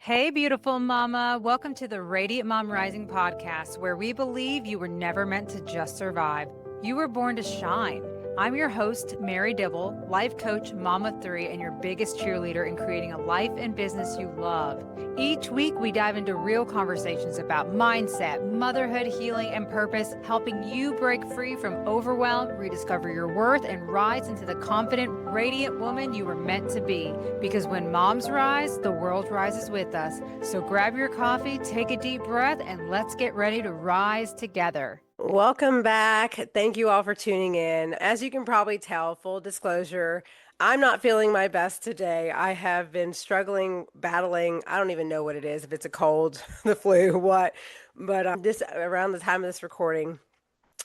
Hey, beautiful mama. Welcome to the Radiant Mom Rising podcast, where we believe you were never meant to just survive. You were born to shine. I'm your host, Mary Dibble, life coach, mom of three, and your biggest cheerleader in creating a life and business you love. Each week, we dive into real conversations about mindset, motherhood, healing, and purpose, helping you break free from overwhelm, rediscover your worth, and rise into the confident, radiant woman you were meant to be. Because when moms rise, the world rises with us. So grab your coffee, take a deep breath, and let's get ready to rise together. Welcome back. Thank you all for tuning in. As you can probably tell, full disclosure, I'm not feeling my best today. I have been struggling, battling. I don't even know what it is, if it's a cold, the flu, what. But this around the time of this recording,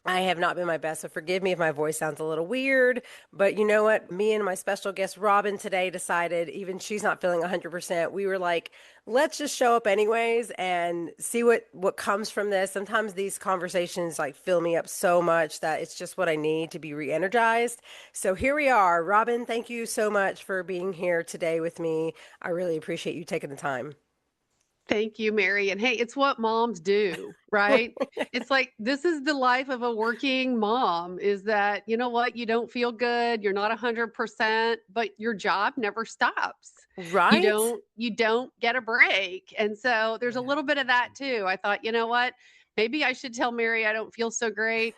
I have not been my best, so forgive me if my voice sounds a little weird. But you know what? Me and my special guest, Robin, today decided, even she's not feeling 100%, we were like, let's just show up anyways and see what comes from this. Sometimes these conversations like fill me up so much that it's just what I need to be re-energized. So here we are. Robin, thank you so much for being here today with me. I really appreciate you taking the time. Thank you, Mary. And hey, it's what moms do, right? It's like this is the life of a working mom is that, you know what, you don't feel good, you're not 100%, but your job never stops. You Right? don't get a break. And so there's a Yeah. little bit of that too. I thought, you know what, maybe I should tell Mary I don't feel so great.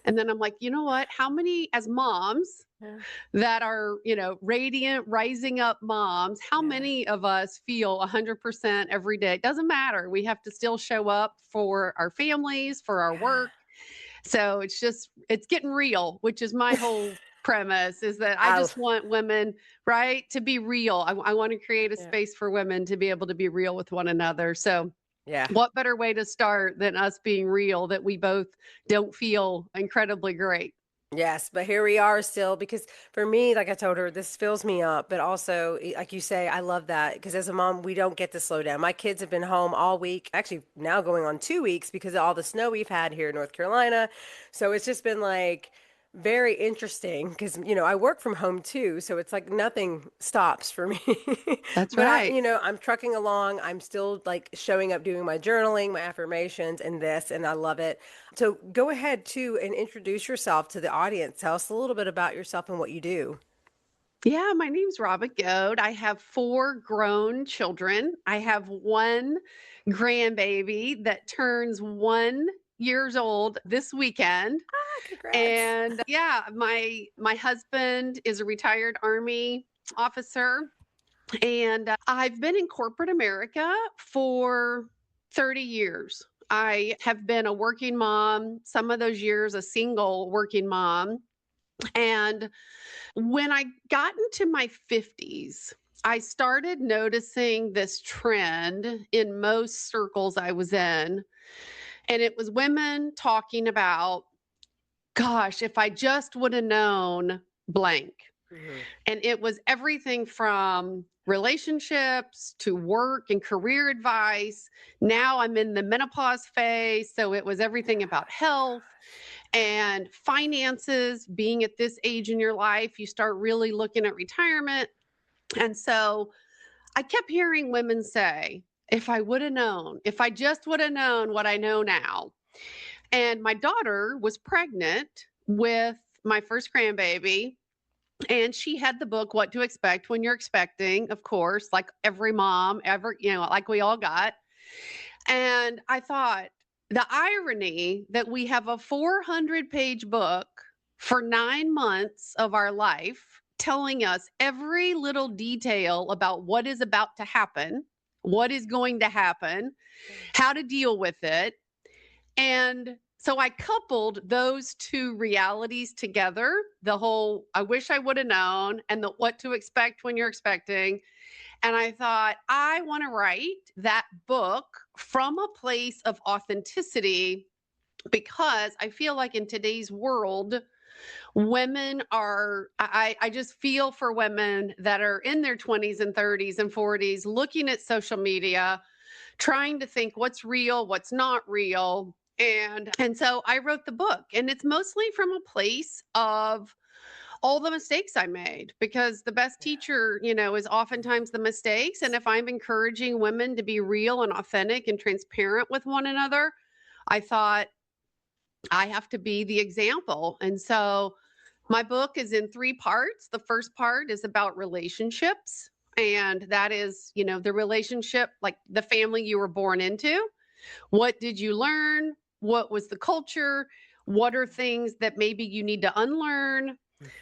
And then I'm like, you know what, how many as moms Yeah. that are, radiant, rising up moms, how Yeah. many of us feel 100% every day? It doesn't matter. We have to still show up for our families, for our work. So it's getting real, which is my whole premise is that I I, just want women, right, to be real. I want to create a yeah. space for women to be able to be real with one another. So, Yeah. what better way to start than us being real that we both don't feel incredibly great? Yes, but here we are still because for me, like I told her, this fills me up. But also, like you say, I love that because as a mom, we don't get to slow down. My kids have been home all week, actually now going on 2 weeks because of all the snow we've had here in North Carolina. So it's just been like very interesting because, I work from home too. So it's like nothing stops for me. That's But right. I'm trucking along. I'm still like showing up, doing my journaling, my affirmations, and this, and I love it. So go ahead too and introduce yourself to the audience. Tell us a little bit about yourself and what you do. Yeah, my name's Robin Goad. I have four grown children. I have one grandbaby that turns 1 years old this weekend. Ah, congrats. And yeah, my husband is a retired Army officer. And I've been in corporate America for 30 years. I have been a working mom, some of those years a single working mom. And when I got into my 50s, I started noticing this trend in most circles I was in. And it was women talking about, gosh, if I just would have known blank. Hmm. And it was everything from relationships to work and career advice. Now I'm in the menopause phase. So it was everything about health and finances. Being at this age in your life, you start really looking at retirement. And so I kept hearing women say, if I would have known, if I just would have known what I know now. And my daughter was pregnant with my first grandbaby. And she had the book, What to Expect When You're Expecting, of course, like every mom ever, like we all got. And I thought the irony that we have a 400-page book for 9 months of our life telling us every little detail about what is about to happen, what is going to happen, how to deal with it. And so I coupled those two realities together, the whole I wish I would have known and the what to expect when you're expecting. And I thought, I want to write that book from a place of authenticity because I feel like in today's world, women are, I just feel for women that are in their 20s and 30s and 40s looking at social media, trying to think what's real, what's not real. And so I wrote the book, and it's mostly from a place of all the mistakes I made, because the best teacher, is oftentimes the mistakes. And if I'm encouraging women to be real and authentic and transparent with one another, I thought I have to be the example. And so my book is in 3 parts. The first part is about relationships. And that is, the relationship, like the family you were born into. What did you learn? What was the culture? What are things that maybe you need to unlearn?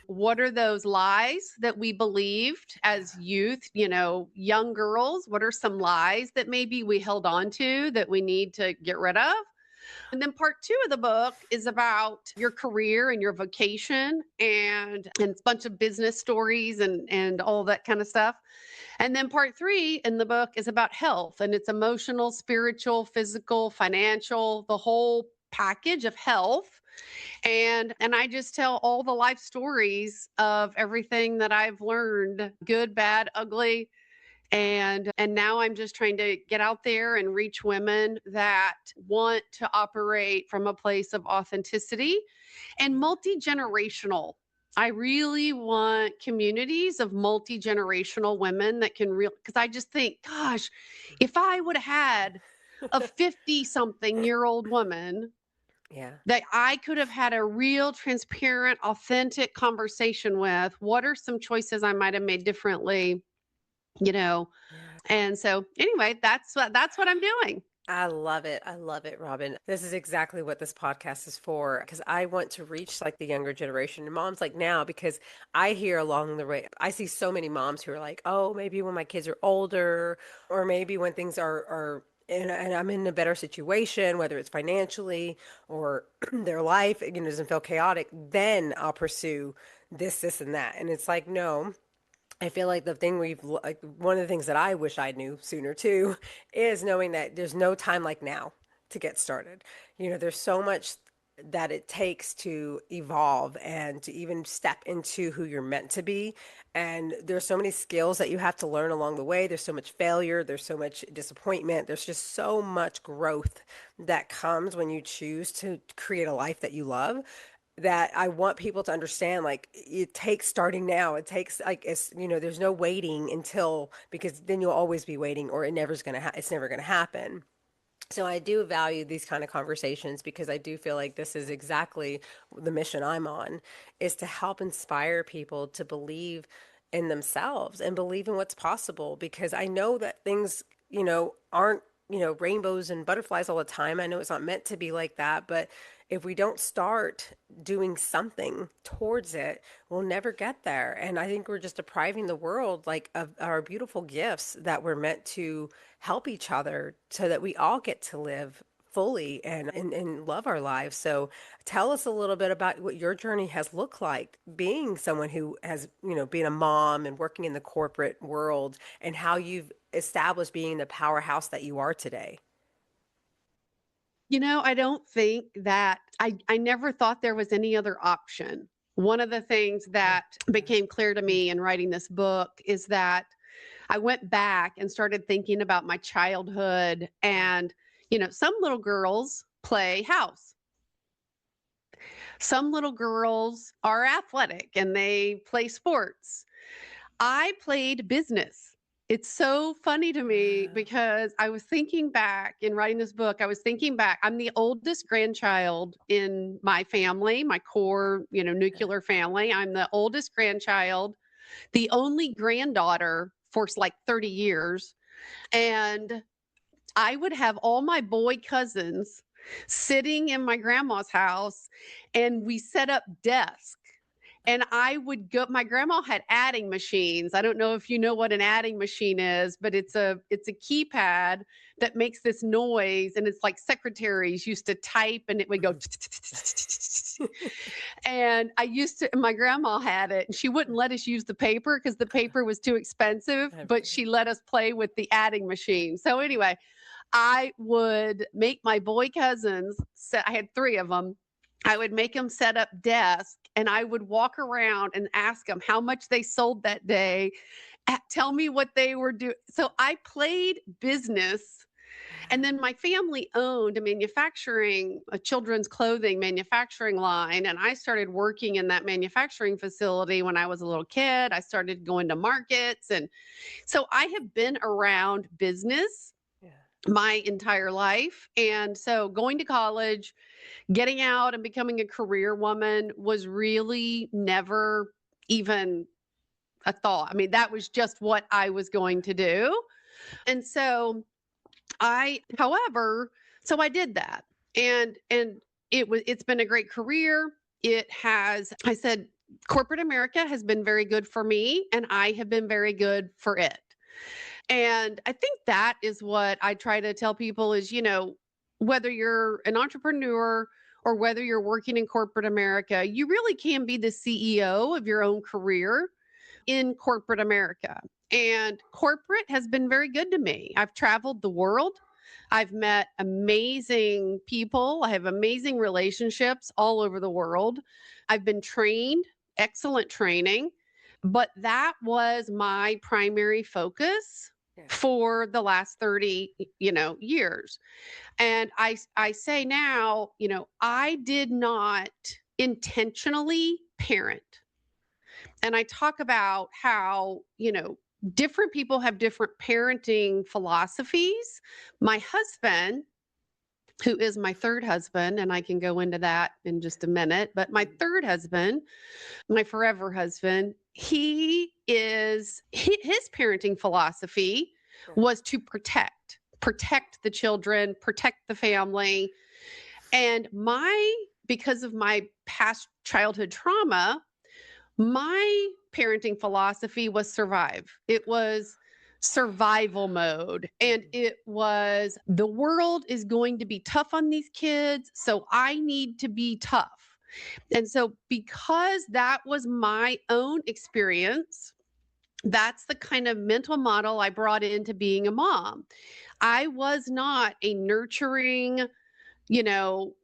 What are those lies that we believed as youth, young girls? What are some lies that maybe we held on to that we need to get rid of? And then part 2 of the book is about your career and your vocation, and a bunch of business stories and all that kind of stuff. And then part 3 in the book is about health, and it's emotional, spiritual, physical, financial, the whole package of health. And I just tell all the life stories of everything that I've learned, good, bad, ugly. And now I'm just trying to get out there and reach women that want to operate from a place of authenticity and multi-generational. I really want communities of multi-generational women that can because I just think, gosh, if I would have had a 50-something-year-old woman that I could have had a real, transparent, authentic conversation with, what are some choices I might have made differently? And so anyway, that's what I'm doing. I love it. I love it, Robin. This is exactly what this podcast is for, because I want to reach like the younger generation and moms like now, because I hear along the way, I see so many moms who are like, oh, maybe when my kids are older, or maybe when things are and I'm in a better situation, whether it's financially or their life, doesn't feel chaotic, then I'll pursue this, and that. And it's like, no. I feel like like one of the things that I wish I knew sooner too is knowing that there's no time like now to get started. There's so much that it takes to evolve and to even step into who you're meant to be. And there's so many skills that you have to learn along the way. There's so much failure. There's so much disappointment. There's just so much growth that comes when you choose to create a life that you love, that I want people to understand, like, it takes starting now. It takes like, there's no waiting until, because then you'll always be waiting, or it's never gonna happen. So I do value these kind of conversations, because I do feel like this is exactly the mission I'm on, is to help inspire people to believe in themselves and believe in what's possible, because I know that things, aren't, rainbows and butterflies all the time. I know it's not meant to be like that, but if we don't start doing something towards it, we'll never get there. And I think we're just depriving the world, like, of our beautiful gifts that we're meant to help each other, so that we all get to live fully and love our lives. So tell us a little bit about what your journey has looked like, being someone who has, being a mom and working in the corporate world, and how you've established being the powerhouse that you are today. I don't think that I never thought there was any other option. One of the things that became clear to me in writing this book is that I went back and started thinking about my childhood, and, some little girls play house. Some little girls are athletic and they play sports. I played business. It's so funny to me, because I was thinking back in writing this book. I'm the oldest grandchild in my family, my core, nuclear family. I'm the oldest grandchild, the only granddaughter for like 30 years. And I would have all my boy cousins sitting in my grandma's house, and we set up desks. And I would go, my grandma had adding machines. I don't know if you know what an adding machine is, but it's a keypad that makes this noise. And it's like secretaries used to type, and it would go. And my grandma had it, and she wouldn't let us use the paper because the paper was too expensive, but she let us play with the adding machine. So anyway, I would make my boy cousins, I had 3 of them. I would make them set up desks, and I would walk around and ask them how much they sold that day, tell me what they were doing. So I played business, And then my family owned a children's clothing manufacturing line. And I started working in that manufacturing facility when I was a little kid. I started going to markets. And so I have been around business Yeah. my entire life. And so going to college, getting out and becoming a career woman was really never even a thought. I mean, that was just what I was going to do. And so however, so I did that. And it's been a great career. I said, corporate America has been very good for me, and I have been very good for it. And I think that is what I try to tell people is, whether you're an entrepreneur or whether you're working in corporate America, you really can be the CEO of your own career in corporate America. And corporate has been very good to me. I've traveled the world. I've met amazing people. I have amazing relationships all over the world. I've been trained, excellent training, but that was my primary focus Yeah. for the last 30, years. And I say now, I did not intentionally parent. And I talk about how, different people have different parenting philosophies. My husband, who is my third husband, and I can go into that in just a minute, but my third husband, my forever husband, his parenting philosophy was to protect the children, protect the family. And because of my past childhood trauma, my parenting philosophy was survive. It was survival mode. And it was, the world is going to be tough on these kids, so I need to be tough. And so, because that was my own experience, that's the kind of mental model I brought into being a mom. I was not a nurturing, you know,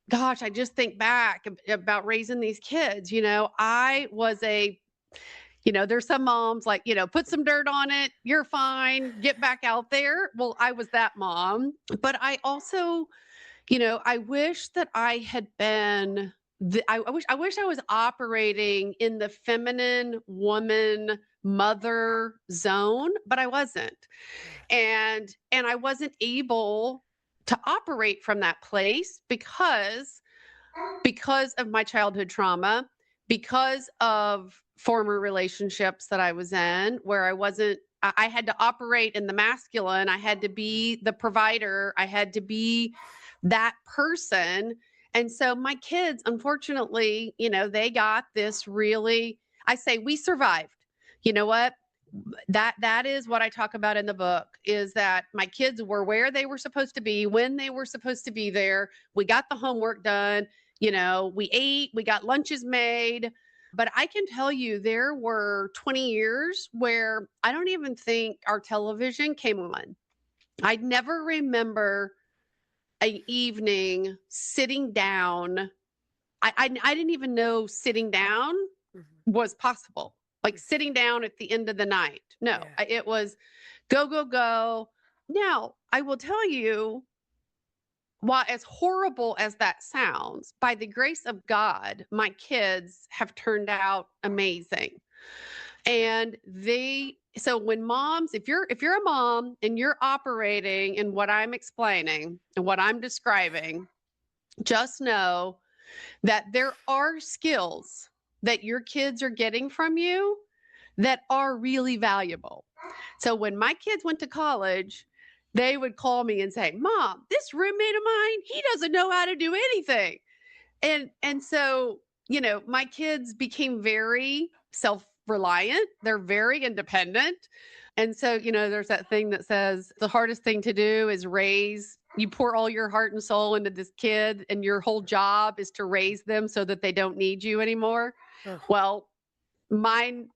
gosh, I just think back about raising these kids. I was there's some moms like, put some dirt on it, you're fine, get back out there. Well, I was that mom. But I also, I wish that I had been, I wish I was operating in the feminine woman mother zone, but I wasn't. And I wasn't able to operate from that place because of my childhood trauma, because of former relationships that I was in where I had to operate in the masculine. I had to be the provider. I had to be that person. And so my kids, unfortunately, they got this really, I say we survived. You know what? That is what I talk about in the book, is that my kids were where they were supposed to be when they were supposed to be there. We got the homework done, we ate, we got lunches made. But I can tell you there were 20 years where I don't even think our television came on. I never remember an evening sitting down. I didn't even know sitting down was possible. Like sitting down at the end of the night. No, Yeah. it was go, go, go. Now, I will tell you, while as horrible as that sounds, by the grace of God, my kids have turned out amazing. And so when moms, if you're a mom and you're operating in what I'm explaining and what I'm describing, just know that there are skills that your kids are getting from you that are really valuable. So when my kids went to college, they would call me and say, "Mom, this roommate of mine, he doesn't know how to do anything." And so, my kids became very self-reliant. They're very independent. And so, there's that thing that says the hardest thing to do is you pour all your heart and soul into this kid, and your whole job is to raise them so that they don't need you anymore. Oh. Well, mine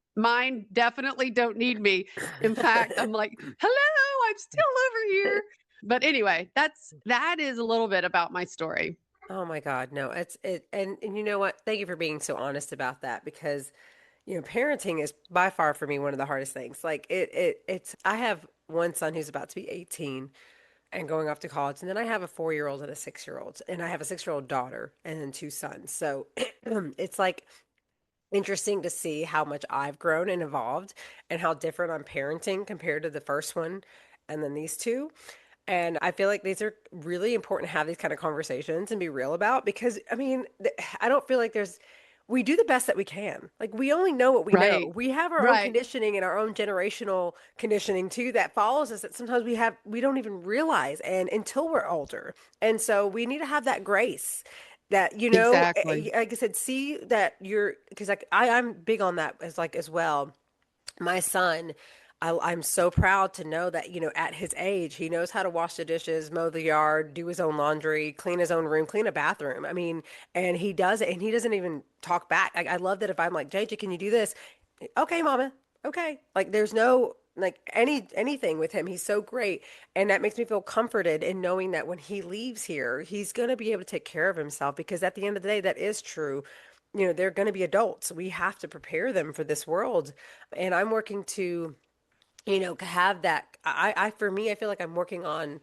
definitely don't need me. In fact, I'm like, hello, I'm still over here. But anyway, that is a little bit about my story. Oh my God, no, and you know what? Thank you for being so honest about that because, parenting is by far for me one of the hardest things. Like it's I have one son who's about to be 18, and going off to college. And then I have a 4-year-old and a 6-year-old, and I have a 6-year-old daughter and then two sons. So it's like interesting to see how much I've grown and evolved and how different I'm parenting compared to the first one and then these two. And I feel like these are really important to have these kind of conversations and be real about because, I mean, I don't feel like we do the best that we can. Like, we only know what we know. Right. We have our own Right. conditioning and our own generational conditioning too that follows us that sometimes we don't even realize and until we're older. And so we need to have that grace that, Exactly. like I said, see that because like I'm big on that as well. My son, I'm so proud to know that, at his age, he knows how to wash the dishes, mow the yard, do his own laundry, clean his own room, clean a bathroom. I mean, and he does it and he doesn't even talk back. Like, I love that if I'm like, JJ, can you do this? Okay, mama. Okay. Like, there's no like anything with him. He's so great. And that makes me feel comforted in knowing that when he leaves here, he's going to be able to take care of himself because at the end of the day, that is true. They're going to be adults. We have to prepare them for this world. And I'm working to, have that. For me, I feel like I'm working on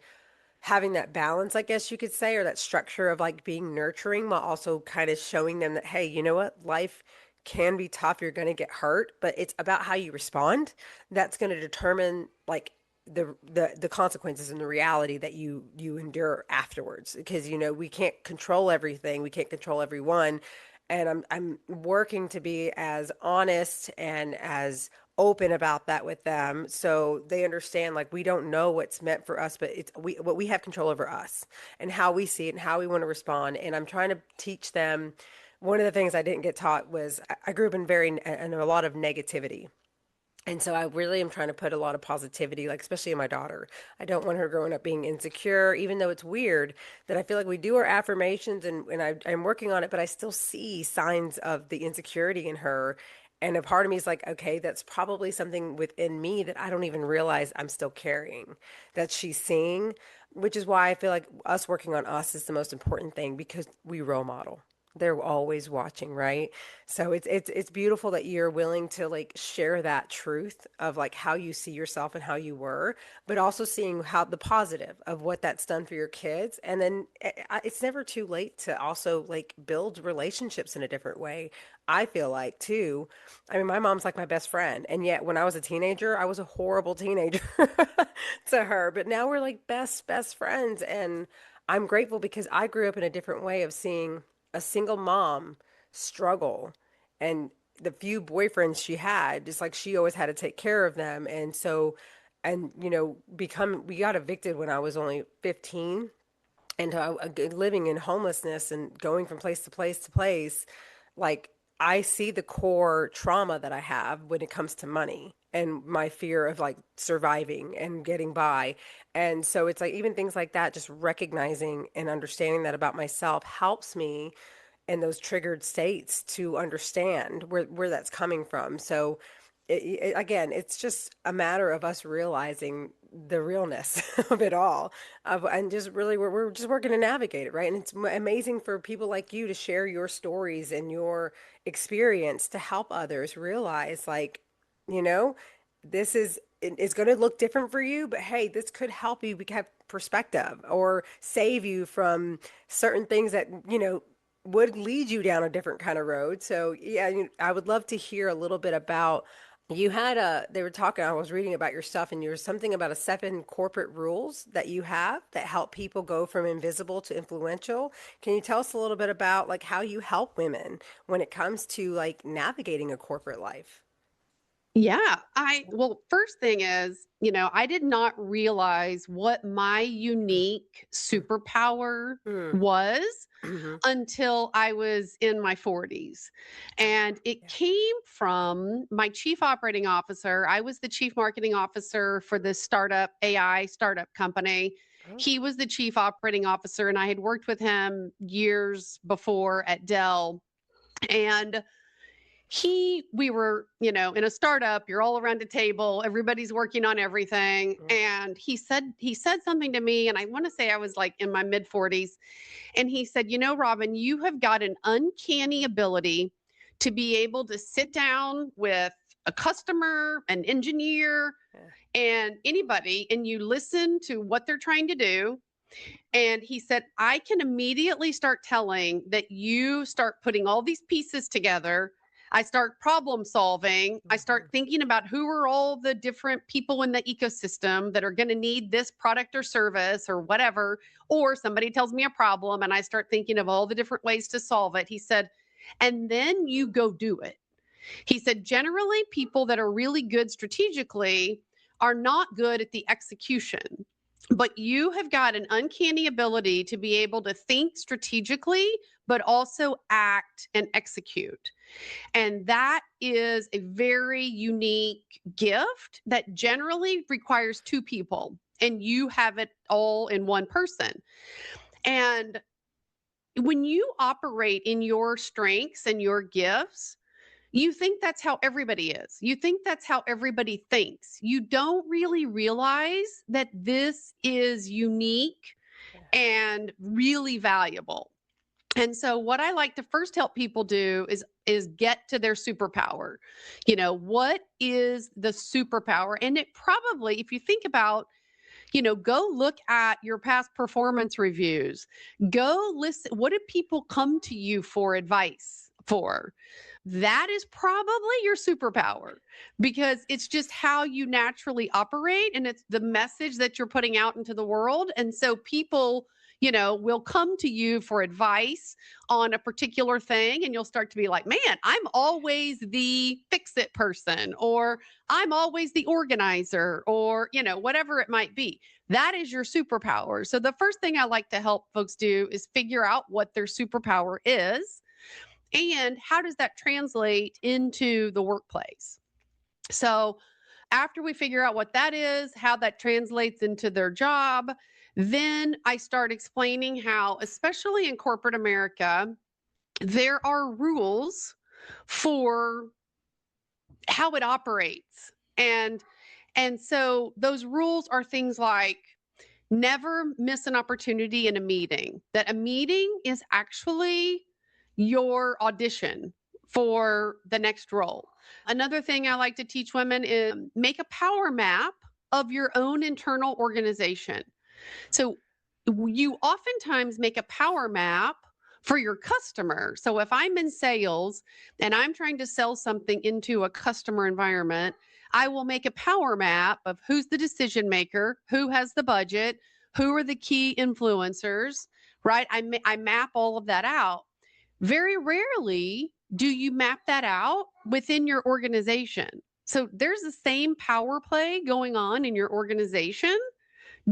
having that balance, I guess you could say, or that structure of like being nurturing while also kind of showing them that, hey, you know what? Life can be tough. You're going to get hurt, but it's about how you respond. That's going to determine like the consequences and the reality that you endure afterwards because we can't control everything, we can't control everyone, and I'm working to be as honest and as open about that with them so they understand like we don't know what's meant for us, but it's what we have control over us and how we see it and how we want to respond. And I'm trying to teach them. One of the things I didn't get taught was I grew up in a lot of negativity. And so I really am trying to put a lot of positivity, like especially in my daughter. I don't want her growing up being insecure, even though it's weird that I feel like we do our affirmations and I'm working on it, but I still see signs of the insecurity in her. And a part of me is like, okay, that's probably something within me that I don't even realize I'm still carrying, that she's seeing, which is why I feel like us working on us is the most important thing because we role model. They're always watching, right? So it's beautiful that you're willing to like share that truth of like how you see yourself and how you were, but also seeing how the positive of what that's done for your kids. And then it's never too late to also like build relationships in a different way. I feel like too. I mean, my mom's like my best friend, and yet when I was a teenager, I was a horrible teenager to her. But now we're like best friends, and I'm grateful because I grew up in a different way of seeing a single mom struggle and the few boyfriends she had, just like she always had to take care of them. And so, and we got evicted when I was only 15 and living in homelessness and going from place to place to place, like I see the core trauma that I have when it comes to money and my fear of like surviving and getting by. And so it's like even things like that, just recognizing and understanding that about myself helps me in those triggered states to understand where that's coming from. So again, it's just a matter of us realizing the realness of it all, and just really we're just working to navigate it, right? And it's amazing for people like you to share your stories and your experience to help others realize, like, you know, this is it's going to look different for you, but hey, this could help you have perspective or save you from certain things that would lead you down a different kind of road. So yeah, I would love to hear a little bit about you had they were talking, I was reading about your stuff and you're something about a 7 corporate rules that you have that help people go from invisible to influential. Can you tell us a little bit about like how you help women when it comes to like navigating a corporate life? Yeah. Well, first thing is, I did not realize what my unique superpower Mm. was Hmm. until I was in my 40s. And it Yeah. came from my chief operating officer. I was the chief marketing officer for this AI startup company. Oh. He was the chief operating officer, and I had worked with him years before at Dell. And we were, in a startup, you're all around a table, everybody's working on everything. Mm. And he said something to me, and I want to say I was like in my mid 40s. And he said, Robin, you have got an uncanny ability to be able to sit down with a customer, an engineer, and anybody, and you listen to what they're trying to do. And he said, I can immediately start telling that you start putting all these pieces together. I start problem solving. I start thinking about who are all the different people in the ecosystem that are going to need this product or service or whatever. Or somebody tells me a problem and I start thinking of all the different ways to solve it. He said, and then you go do it. He said, generally, people that are really good strategically are not good at the execution. But you have got an uncanny ability to be able to think strategically, but also act and execute. And that is a very unique gift that generally requires two people, and you have it all in one person. And when you operate in your strengths and your gifts, you think that's how everybody is. You think that's how everybody thinks. You don't really realize that this is unique and really valuable. And so what I like to first help people do is get to their superpower. You know, what is the superpower? And it probably, if you think about, go look at your past performance reviews. Go listen. What do people come to you for advice for? That is probably your superpower, because it's just how you naturally operate and it's the message that you're putting out into the world. And so people, will come to you for advice on a particular thing, and you'll start to be like, man, I'm always the fix it person, or I'm always the organizer, or, whatever it might be. That is your superpower. So the first thing I like to help folks do is figure out what their superpower is. And how does that translate into the workplace? So after we figure out what that is, how that translates into their job, then I start explaining how, especially in corporate America, there are rules for how it operates. And so those rules are things like never miss an opportunity in a meeting, that a meeting is actually your audition for the next role. Another thing I like to teach women is make a power map of your own internal organization. So you oftentimes make a power map for your customer. So if I'm in sales and I'm trying to sell something into a customer environment, I will make a power map of who's the decision maker, who has the budget, who are the key influencers, right? I map all of that out. Very rarely do you map that out within your organization. So there's the same power play going on in your organization,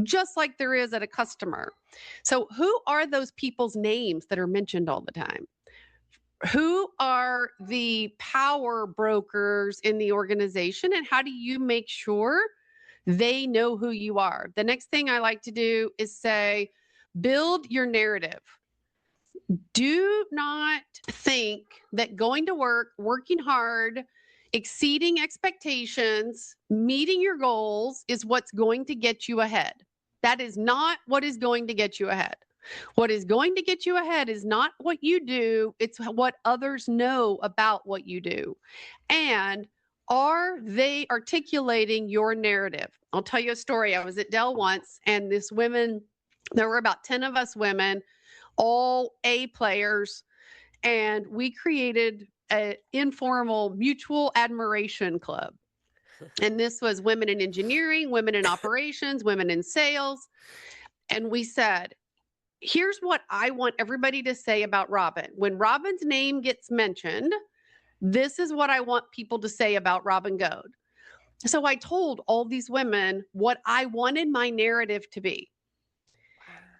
just like there is at a customer. So who are those people's names that are mentioned all the time? Who are the power brokers in the organization, and how do you make sure they know who you are? The next thing I like to do is say, build your narrative. Do not think that going to work, working hard, exceeding expectations, meeting your goals is what's going to get you ahead. That is not what is going to get you ahead. What is going to get you ahead is not what you do, it's what others know about what you do. And are they articulating your narrative? I'll tell you a story. I was at Dell once, and there were about 10 of us women, all A players, and we created an informal mutual admiration club. And this was women in engineering, women in operations, women in sales. And we said, here's what I want everybody to say about Robin. When Robin's name gets mentioned, this is what I want people to say about Robin Goad. So I told all these women what I wanted my narrative to be.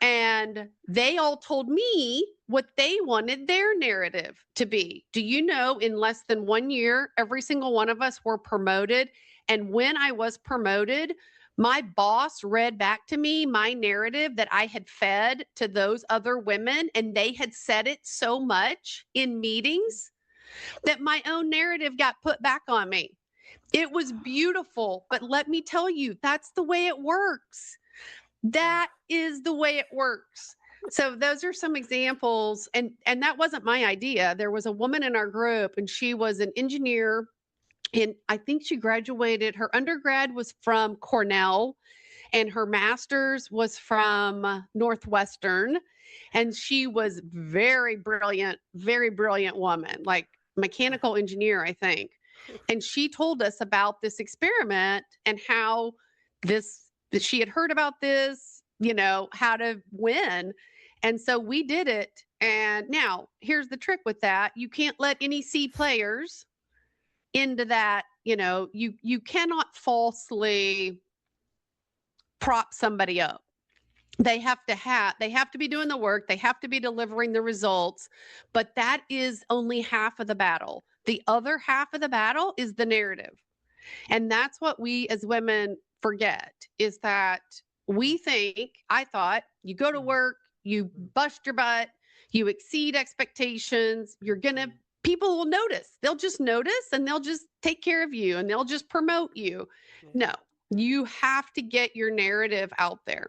And they all told me what they wanted their narrative to be. Do you know, in less than 1 year, every single one of us were promoted. And when I was promoted, my boss read back to me my narrative that I had fed to those other women, and they had said it so much in meetings that my own narrative got put back on me. It was beautiful, but let me tell you, that's the way it works. That is the way it works. So those are some examples. And that wasn't my idea. There was a woman in our group, and she was an engineer And I think she graduated, her undergrad was from Cornell and her master's was from Northwestern. And she was very brilliant woman, like mechanical engineer, I think. And she told us about this experiment and how that she had heard about this, how to win. And so we did it. And now here's the trick with that. You can't let any C players into that. You cannot falsely prop somebody up. They have to be doing the work. They have to be delivering the results, but that is only half of the battle. The other half of the battle is the narrative. And that's what we as women forget, is that I thought you go to work, you bust your butt, you exceed expectations, people will notice. They'll just notice and they'll just take care of you and they'll just promote you. No, you have to get your narrative out there.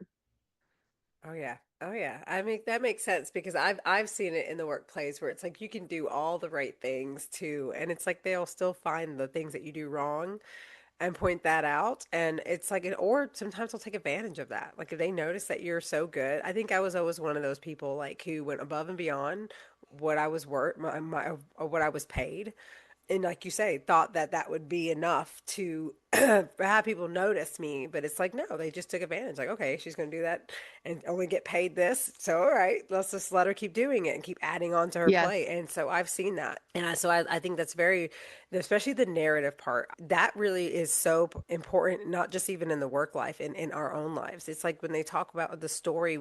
Oh yeah. Oh yeah. I mean, that makes sense because I've seen it in the workplace where it's like you can do all the right things too, and it's like they'll still find the things that you do wrong and point that out. And it's like, or sometimes they'll take advantage of that. Like if they notice that you're so good, I think I was always one of those people like who went above and beyond what I was worth, or what I was paid. And like you say, thought that that would be enough to have people notice me. But it's like, no, they just took advantage. Like, okay, she's going to do that and only get paid this. So, all right, let's just let her keep doing it and keep adding on to her plate. Yes. And so I've seen that. And I think that's very, especially the narrative part, that really is so important, not just even in the work life, in our own lives. It's like when they talk about the story,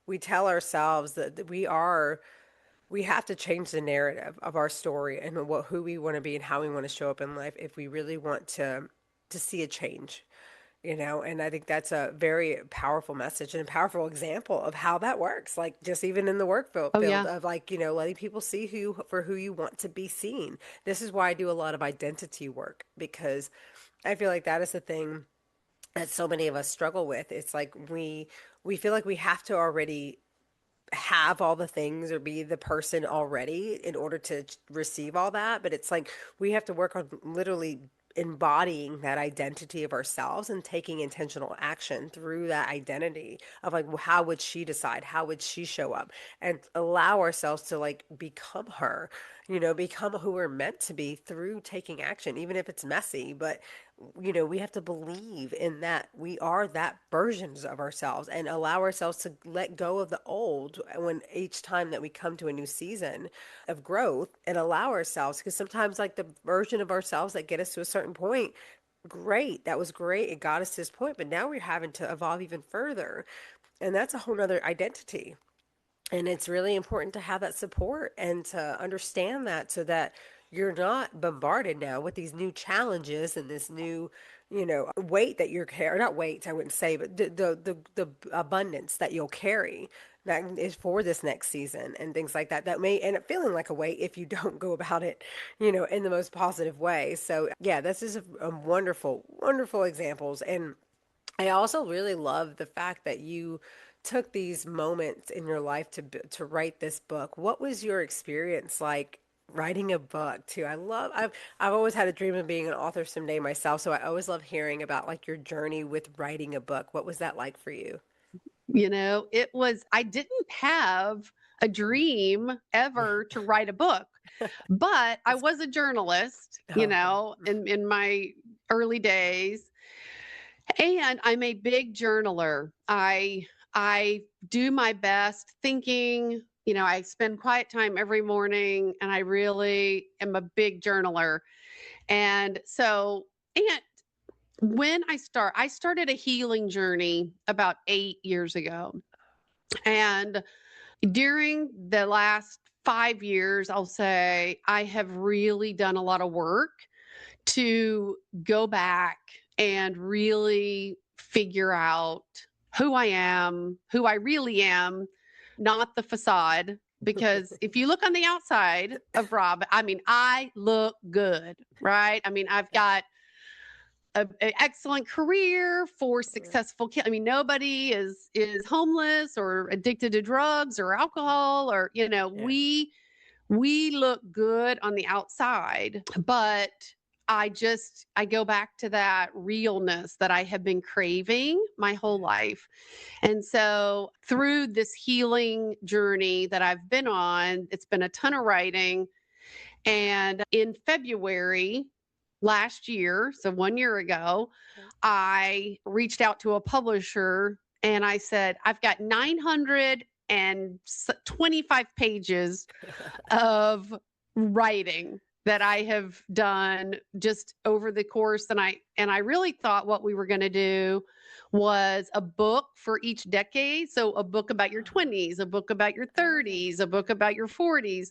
we tell ourselves that we have to change the narrative of our story and who we want to be and how we want to show up in life if we really want to see a change, and I think that's a very powerful message and a powerful example of how that works, like just even in the work field, Oh, yeah. of like, letting people see who you want to be seen. This is why I do a lot of identity work, because I feel like that is the thing that so many of us struggle with. It's like we feel like we have to already have all the things or be the person already in order to receive all that. But it's like we have to work on literally embodying that identity of ourselves and taking intentional action through that identity of like, well, how would she decide? How would she show up? And allow ourselves to like become her, become who we're meant to be through taking action, even if it's messy. But we have to believe in that we are that versions of ourselves and allow ourselves to let go of the old when each time that we come to a new season of growth, and allow ourselves, because sometimes like the version of ourselves that get us to a certain point, great, that was great, it got us to this point, but now we're having to evolve even further, and that's a whole nother identity. And it's really important to have that support and to understand that, so that you're not bombarded now with these new challenges and this new, weight that you're carrying. Not weight, I wouldn't say, but the abundance that you'll carry that is for this next season and things like that, that may end up feeling like a weight if you don't go about it, in the most positive way. So yeah, this is a wonderful, wonderful examples. And I also really love the fact that you took these moments in your life to write this book. What was your experience like writing a book too? I've always had a dream of being an author someday myself, so I always love hearing about like your journey with writing a book. What was that like for you? I didn't have a dream ever to write a book, but I was a journalist, Oh, in my early days. And I'm a big journaler. I do my best thinking, I spend quiet time every morning and I really am a big journaler. And so, and when I started a healing journey about 8 years ago. And during the last 5 years, I'll say I have really done a lot of work to go back and really figure out who I am, who I really am, not the facade. Because if you look on the outside of Rob, I mean, I look good, right? I mean, I've got an excellent career, four successful kids. I mean, nobody is homeless or addicted to drugs or alcohol, or yeah. we look good on the outside, but I go back to that realness that I have been craving my whole life. And so through this healing journey that I've been on, it's been a ton of writing. And in February last year, so 1 year ago, I reached out to a publisher and I said, I've got 925 pages of writing that I have done just over the course. And I really thought what we were going to do was a book for each decade. So a book about your 20s, a book about your 30s, a book about your 40s.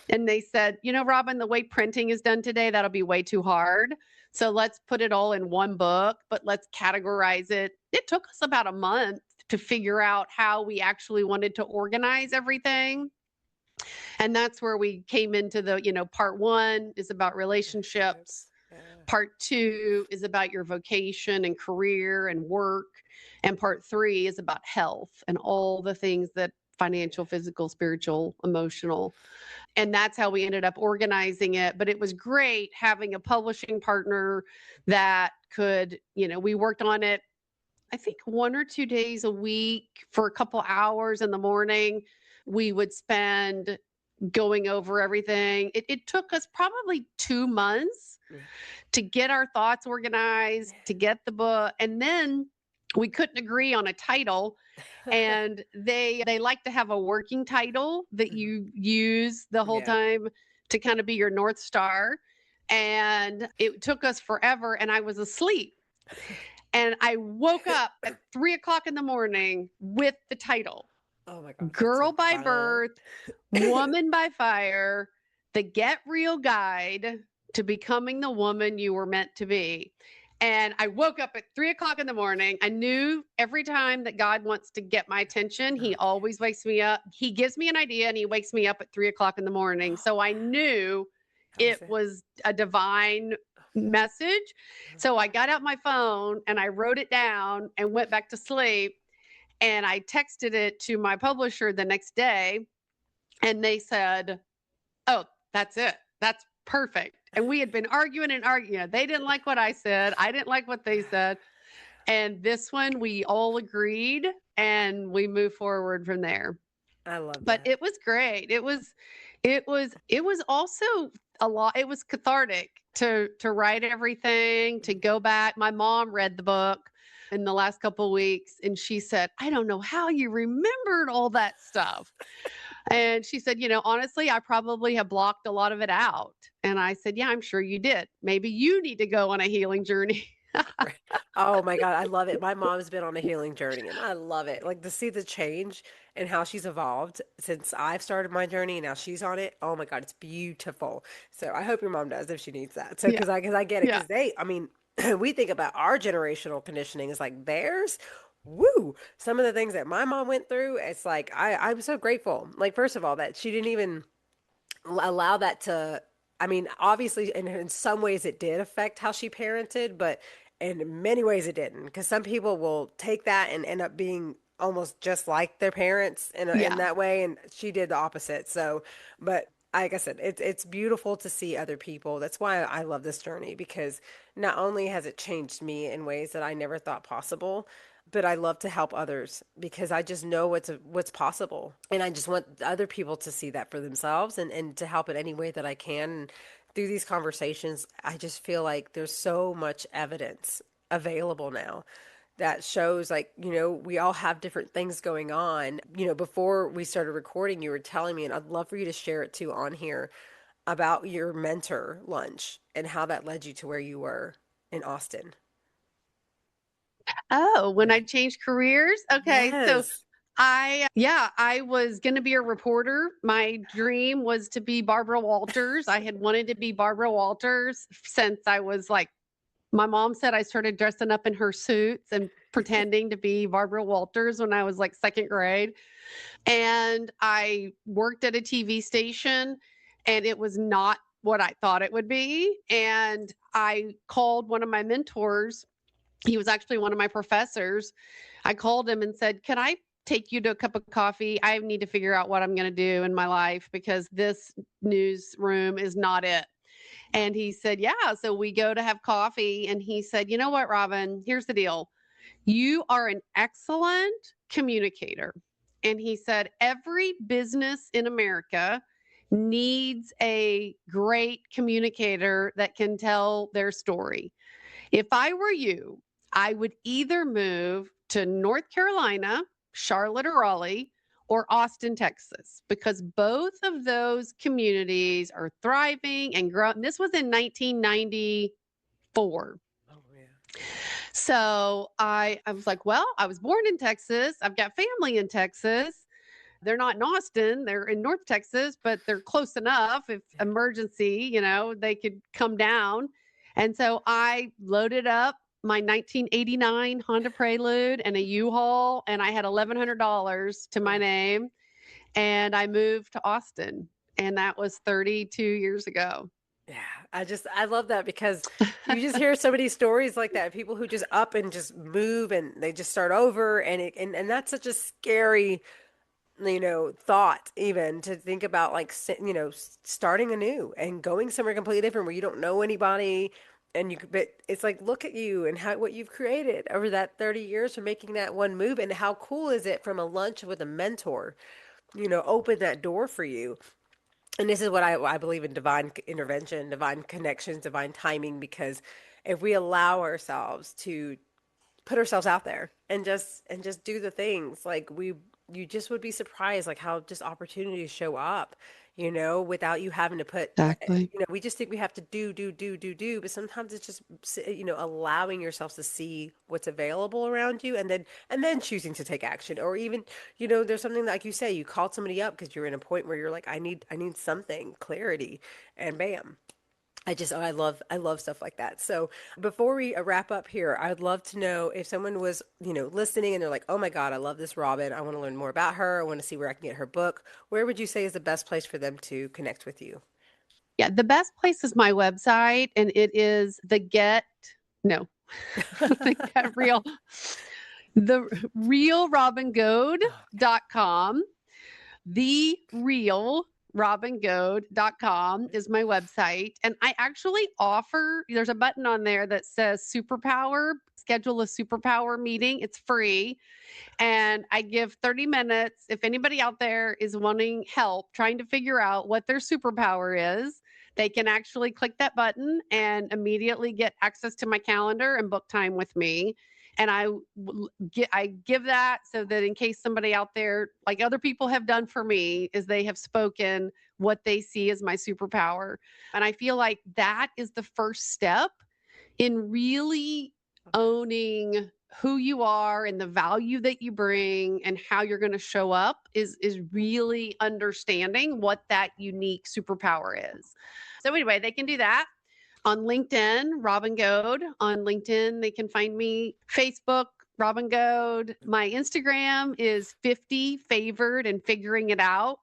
And they said, Robin, the way printing is done today, that'll be way too hard. So let's put it all in one book, but let's categorize it. It took us about a month to figure out how we actually wanted to organize everything. And that's where we came into the, part 1 is about relationships. Part 2 is about your vocation and career and work. And part 3 is about health and all the things that financial, physical, spiritual, emotional. And that's how we ended up organizing it. But it was great having a publishing partner that could, we worked on it, I think 1 or 2 days a week for a couple hours in the morning. We would spend going over everything. It took us probably 2 months to get our thoughts organized, to get the book. And then we couldn't agree on a title. And they like to have a working title that you use the whole time to kind of be your North Star. And it took us forever. And I was asleep. And I woke up at 3:00 in the morning with the title. Oh my God. Girl by Birth, Woman by Fire, the Get Real Guide to Becoming the Woman You Were Meant to Be. And I woke up at 3:00 in the morning. I knew every time that God wants to get my attention, he always wakes me up. He gives me an idea and he wakes me up at 3:00 in the morning. So I knew it was a divine message. So I got out my phone and I wrote it down and went back to sleep. And I texted it to my publisher the next day and they said, oh, that's it. That's perfect. And we had been arguing and arguing. They didn't like what I said. I didn't like what they said. And this one, we all agreed and we moved forward from there. I love that. But it was great. It was also a lot. It was cathartic to write everything, to go back. My mom read the book in the last couple of weeks and she said, I don't know how you remembered all that stuff. And she said, honestly, I probably have blocked a lot of it out. And I said, yeah, I'm sure you did. Maybe you need to go on a healing journey. Oh my God, I love it. My mom's been on a healing journey and I love it. Like to see the change and how she's evolved since I've started my journey and now she's on it. Oh my God, it's beautiful. So I hope your mom does if she needs that. So because I get it, because we think about our generational conditioning is like theirs. Woo! Some of the things that my mom went through, it's like I'm so grateful. Like first of all, that she didn't even allow that to. I mean, obviously, in some ways it did affect how she parented, but in many ways it didn't. Because some people will take that and end up being almost just like their parents in that way, and she did the opposite. So, but like I said, it's beautiful to see other people. That's why I love this journey because not only has it changed me in ways that I never thought possible, but I love to help others because I just know what's possible. And I just want other people to see that for themselves and to help in any way that I can. And through these conversations, I just feel like there's so much evidence available now that shows like, we all have different things going on. Before we started recording, you were telling me, and I'd love for you to share it too on here about your mentor lunch and how that led you to where you were in Austin. Oh, when I changed careers? Okay. So Yes. I was going to be a reporter. My dream was to be Barbara Walters. I had wanted to be Barbara Walters since I was like, my mom said I started dressing up in her suits and pretending to be Barbara Walters when I was like second grade. And I worked at a TV station and it was not what I thought it would be. And I called one of my mentors. He was actually one of my professors. I called him and said, can I take you to a cup of coffee? I need to figure out what I'm going to do in my life because this newsroom is not it. And he said, yeah. So we go to have coffee. And he said, you know what, Robin, here's the deal. You are an excellent communicator. And he said, every business in America needs a great communicator that can tell their story. If I were you, I would either move to North Carolina, Charlotte or Raleigh, or Austin, Texas, because both of those communities are thriving and growing. This was in 1994. Oh, yeah. So I was like, well, I was born in Texas. I've got family in Texas. They're not in Austin, they're in North Texas, but they're close enough. If emergency, they could come down. And so I loaded up my 1989 Honda Prelude and a U-Haul, and I had $1,100 to my name. And I moved to Austin, and that was 32 years ago. Yeah, I love that because you just hear so many stories like that. People who just up and just move and they just start over, and that's such a scary, thought even to think about, like, starting anew and going somewhere completely different where you don't know anybody. But it's like, look at you and what you've created over that 30 years from making that one move. And how cool is it from a lunch with a mentor, open that door for you. And this is what I believe in: divine intervention, divine connections, divine timing, because if we allow ourselves to put ourselves out there and just do the things, like, you just would be surprised, like, how just opportunities show up, without you having to put, Exactly. we just think we have to do, but sometimes it's just, allowing yourself to see what's available around you, and then choosing to take action. Or even, there's something like you say, you called somebody up because you're in a point where you're like, I need something, clarity, and bam. I love stuff like that. So before we wrap up here, I'd love to know if someone was, listening and they're like, oh my God, I love this Robin. I want to learn more about her. I want to see where I can get her book. Where would you say is the best place for them to connect with you? Yeah, the best place is my website, and it is no, the Get Real, the realrobingoad.com. The real robingoad.com is my website. And I actually offer, there's a button on there that says superpower, schedule a superpower meeting. It's free. And I give 30 minutes. If anybody out there is wanting help trying to figure out what their superpower is, they can actually click that button and immediately get access to my calendar and book time with me. And I give that so that in case somebody out there, like other people have done for me, is they have spoken what they see as my superpower. And I feel like that is the first step in really owning who you are and the value that you bring and how you're going to show up is really understanding what that unique superpower is. So anyway, they can do that on LinkedIn, Robin Goad. On LinkedIn, they can find me. Facebook, Robin Goad. My Instagram is 50 favored and figuring it out.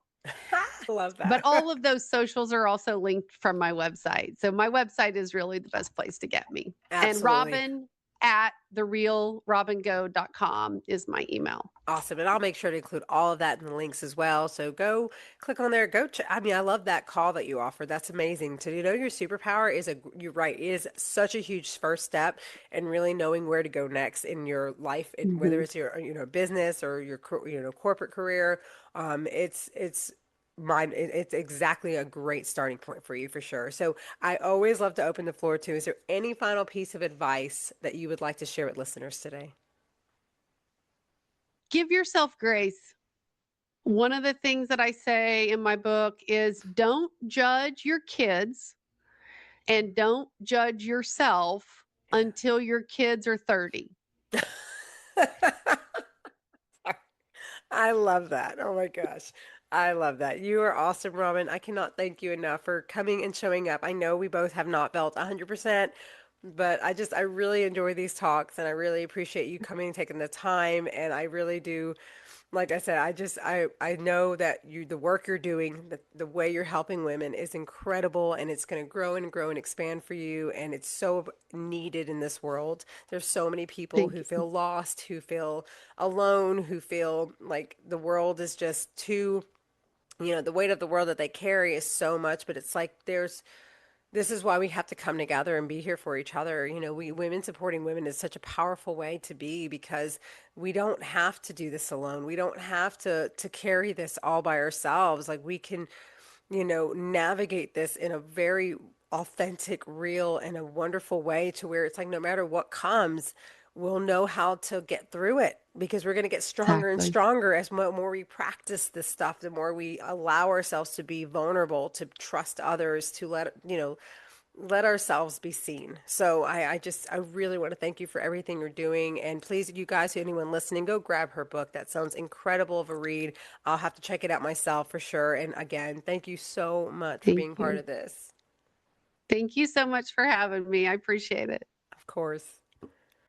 Love that. But all of those socials are also linked from my website. So my website is really the best place to get me. Absolutely. And Robin at therealrobingoad.com is my email. Awesome. And I'll make sure to include all of that in the links as well. So go click on there. I love that call that you offered. That's amazing. To know your superpower you're right, is such a huge first step in really knowing where to go next in your life, and whether it's your, business or your, corporate career. It's exactly a great starting point for you, for sure. So I always love to open the floor to, is there any final piece of advice that you would like to share with listeners today? Give yourself grace. One of the things that I say in my book is don't judge your kids and don't judge yourself until your kids are 30. I love that. Oh my gosh. I love that. You are awesome, Robin. I cannot thank you enough for coming and showing up. I know we both have not felt 100%, but I really enjoy these talks, and I really appreciate you coming and taking the time. And I really do, like I said, I know that the work you're doing, the way you're helping women is incredible, and it's going to grow and grow and expand for you. And it's so needed in this world. There's so many people Thank who you. feel lost, who feel alone, who feel like the world is just too, the weight of the world that they carry is so much, but it's like This is why we have to come together and be here for each other. You know, we women supporting women is such a powerful way to be because we don't have to do this alone. We don't have to carry this all by ourselves. Like we can, navigate this in a very authentic, real, and a wonderful way to where it's like no matter what comes, we'll know how to get through it because we're going to get stronger and Exactly. stronger as more we practice this stuff, the more we allow ourselves to be vulnerable, to trust others, to let ourselves be seen. So I really want to thank you for everything you're doing. And please, you guys, anyone listening, go grab her book. That sounds incredible of a read. I'll have to check it out myself for sure. And again, thank you so much for Thank being part you. of this. Thank you so much for having me. I appreciate it. Of course.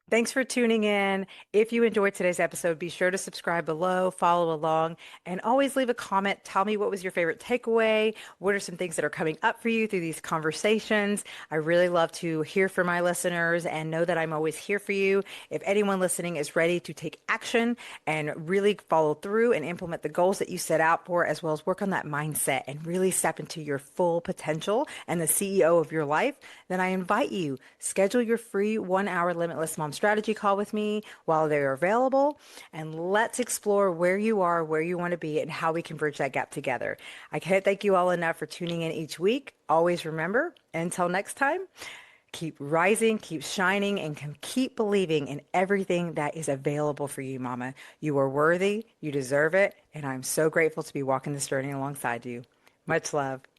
Thanks for tuning in. If you enjoyed today's episode, be sure to subscribe below, follow along, and always leave a comment. Tell me what was your favorite takeaway. What are some things that are coming up for you through these conversations? I really love to hear from my listeners and know that I'm always here for you. If anyone listening is ready to take action and really follow through and implement the goals that you set out for, as well as work on that mindset and really step into your full potential and the CEO of your life, then I invite you, schedule your free 1 hour limitless mom strategy call with me while they're available. And let's explore where you are, where you want to be, and how we can bridge that gap together. I can't thank you all enough for tuning in each week. Always remember, until next time, keep rising, keep shining, and keep believing in everything that is available for you, Mama. You are worthy, you deserve it, and I'm so grateful to be walking this journey alongside you. Much love.